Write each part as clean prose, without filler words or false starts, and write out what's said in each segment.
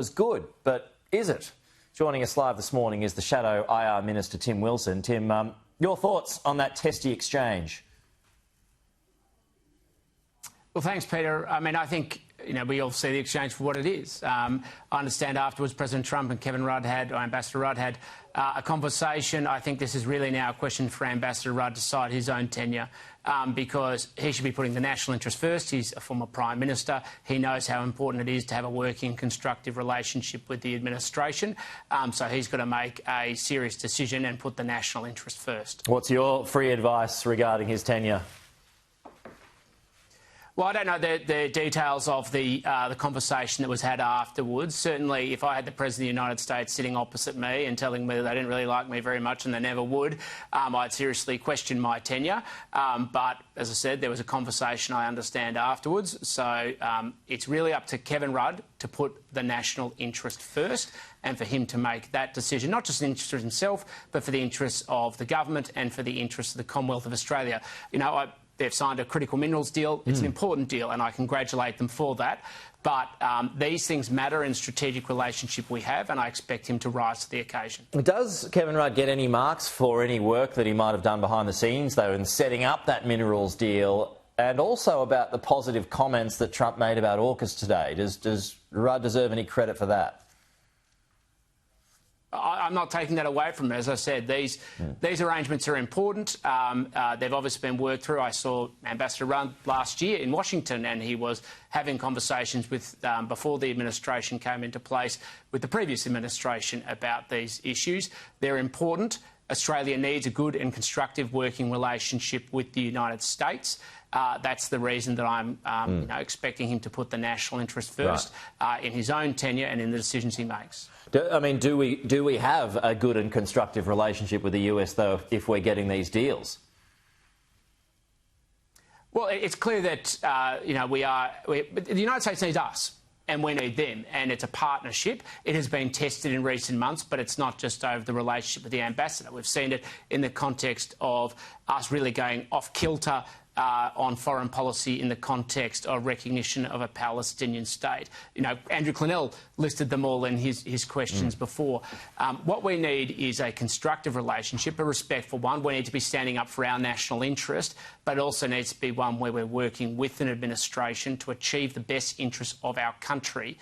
was good, but is it? Joining us live this morning is the Shadow IR Minister, Tim Wilson. Tim, your thoughts on that testy exchange? Well, thanks, Peter. I mean, I think, we all see the exchange for what it is. I understand afterwards President Trump and Kevin Rudd or Ambassador Rudd had a conversation. I think this is really now a question for Ambassador Rudd to decide his own tenure because he should be putting the national interest first. He's a former Prime Minister. He knows how important it is to have a working, constructive relationship with the administration. So he's got to make a serious decision and put the national interest first. What's your free advice regarding his tenure? Well, I don't know the details of the conversation that was had afterwards. Certainly, if I had the President of the United States sitting opposite me and telling me that they didn't really like me very much and they never would, I'd seriously question my tenure. But, as I said, there was a conversation, I understand, afterwards. So it's really up to Kevin Rudd to put the national interest first and for him to make that decision, not just in the interest of himself, but for the interests of the government and for the interests of the Commonwealth of Australia. They've signed a critical minerals deal. It's an important deal, and I congratulate them for that. But these things matter in strategic relationship we have, and I expect him to rise to the occasion. Does Kevin Rudd get any marks for any work that he might have done behind the scenes, though, in setting up that minerals deal, and also about the positive comments that Trump made about AUKUS today? Does Rudd deserve any credit for that? I'm not taking that away from it. As I said, these arrangements are important. They've obviously been worked through. I saw Ambassador Rudd last year in Washington, and he was having conversations with, before the administration came into place, with the previous administration about these issues. They're important. Australia needs a good and constructive working relationship with the United States. That's the reason that I'm expecting him to put the national interest first in his own tenure and in the decisions he makes. Do we have a good and constructive relationship with the US, though, if we're getting these deals? Well, it's clear that the United States needs us. And we need them, and it's a partnership. It has been tested in recent months, but it's not just over the relationship with the ambassador. We've seen it in the context of us really going off kilter on foreign policy in the context of recognition of a Palestinian state. Andrew Clennell listed them all in his questions before. What we need is a constructive relationship, a respectful one. We need to be standing up for our national interest, but it also needs to be one where we're working with an administration to achieve the best interests of our country.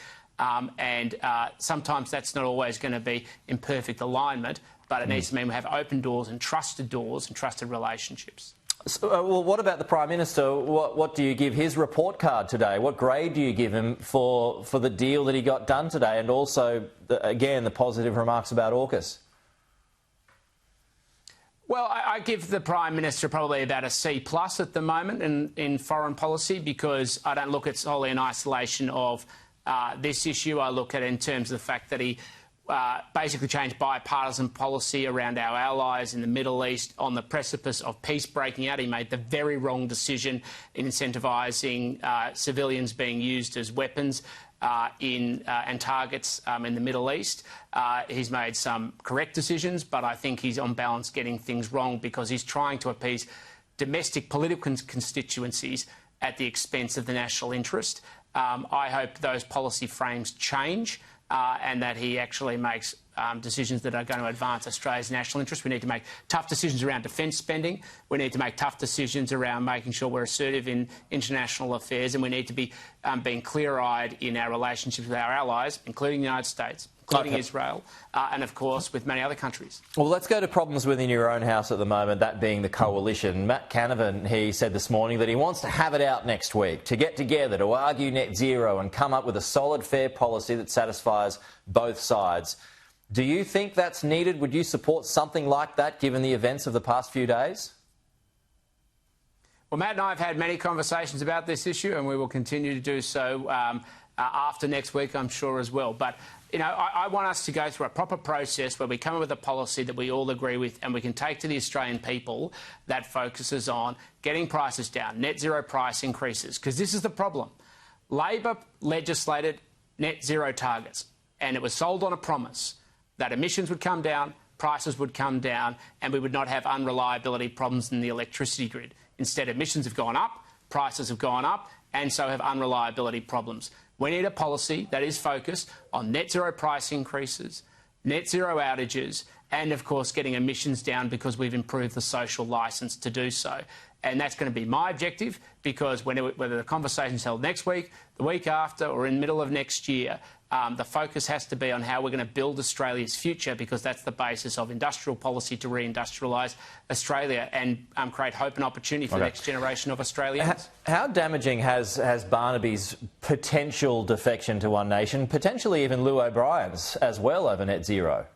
Sometimes that's not always going to be in perfect alignment, but it needs to mean we have open doors and trusted relationships. So, well, what about the Prime Minister? What do you give his report card today? What grade do you give him for the deal that he got done today, and also, again, the positive remarks about AUKUS? Well, I give the Prime Minister probably about a C+ at the moment in foreign policy, because I don't look at it solely in isolation of this issue. I look at it in terms of the fact that he basically changed bipartisan policy around our allies in the Middle East on the precipice of peace breaking out. He made the very wrong decision in incentivising civilians being used as weapons and targets in the Middle East. He's made some correct decisions, but I think he's on balance getting things wrong because he's trying to appease domestic political constituencies at the expense of the national interest. I hope those policy frames change. And that he actually makes decisions that are going to advance Australia's national interest. We need to make tough decisions around defence spending. We need to make tough decisions around making sure we're assertive in international affairs, and we need to be being clear-eyed in our relationships with our allies, including the United States, including Israel, and, of course, with many other countries. Well, let's go to problems within your own house at the moment, that being the coalition. Matt Canavan, he said this morning that he wants to have it out next week, to get together, to argue net zero and come up with a solid, fair policy that satisfies both sides. Do you think that's needed? Would you support something like that, given the events of the past few days? Well, Matt and I have had many conversations about this issue, and we will continue to do so after next week, I'm sure, as well. But I want us to go through a proper process where we come up with a policy that we all agree with and we can take to the Australian people that focuses on getting prices down, net zero price increases, because this is the problem. Labor legislated net zero targets, and it was sold on a promise that emissions would come down, prices would come down, and we would not have unreliability problems in the electricity grid. Instead, emissions have gone up, prices have gone up, and so have unreliability problems. We need a policy that is focused on net zero price increases, net zero outages, and, of course, getting emissions down because we've improved the social licence to do so. And that's going to be my objective because whether the conversation's held next week, the week after or in the middle of next year, the focus has to be on how we're going to build Australia's future because that's the basis of industrial policy to reindustrialise Australia and create hope and opportunity for the next generation of Australians. How damaging has Barnaby's potential defection to One Nation, potentially even Lou O'Brien's as well over net zero?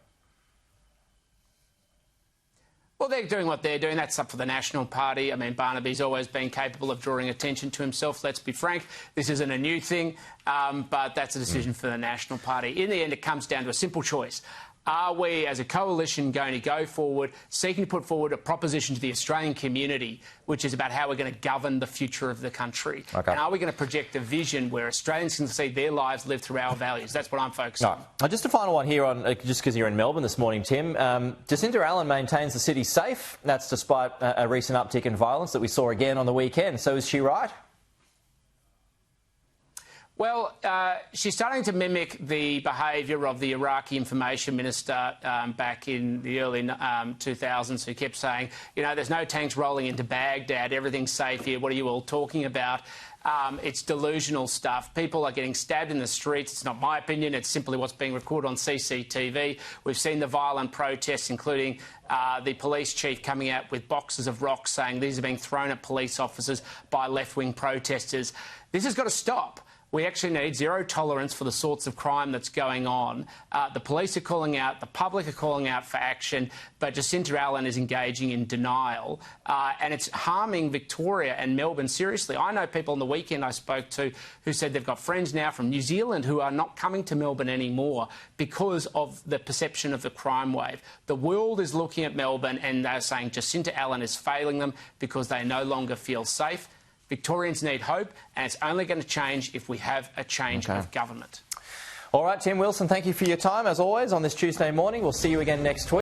Well, they're doing what they're doing. That's up for the National Party. I mean, Barnaby's always been capable of drawing attention to himself. Let's be frank. This isn't a new thing, but that's a decision for the National Party. In the end, it comes down to a simple choice. Are we, as a coalition, going to go forward, seeking to put forward a proposition to the Australian community, which is about how we're going to govern the future of the country? Okay. And are we going to project a vision where Australians can see their lives lived through our values? That's what I'm focused on. Just a final one here on, just because you're in Melbourne this morning, Tim. Jacinta Allan maintains the city safe. That's despite a recent uptick in violence that we saw again on the weekend. So is she right? Well, she's starting to mimic the behaviour of the Iraqi information minister back in the early 2000s who kept saying, you know, there's no tanks rolling into Baghdad, everything's safe here, what are you all talking about? It's delusional stuff. People are getting stabbed in the streets. It's not my opinion. It's simply what's being recorded on CCTV. We've seen the violent protests, including the police chief coming out with boxes of rocks saying these are being thrown at police officers by left-wing protesters. This has got to stop. We actually need zero tolerance for the sorts of crime that's going on. The police are calling out, the public are calling out for action, but Jacinta Allan is engaging in denial, and it's harming Victoria and Melbourne seriously. I know people on the weekend I spoke to who said they've got friends now from New Zealand who are not coming to Melbourne anymore because of the perception of the crime wave. The world is looking at Melbourne and they're saying Jacinta Allan is failing them because they no longer feel safe. Victorians need hope, and it's only going to change if we have a change of government. All right, Tim Wilson, thank you for your time, as always, on this Tuesday morning. We'll see you again next week.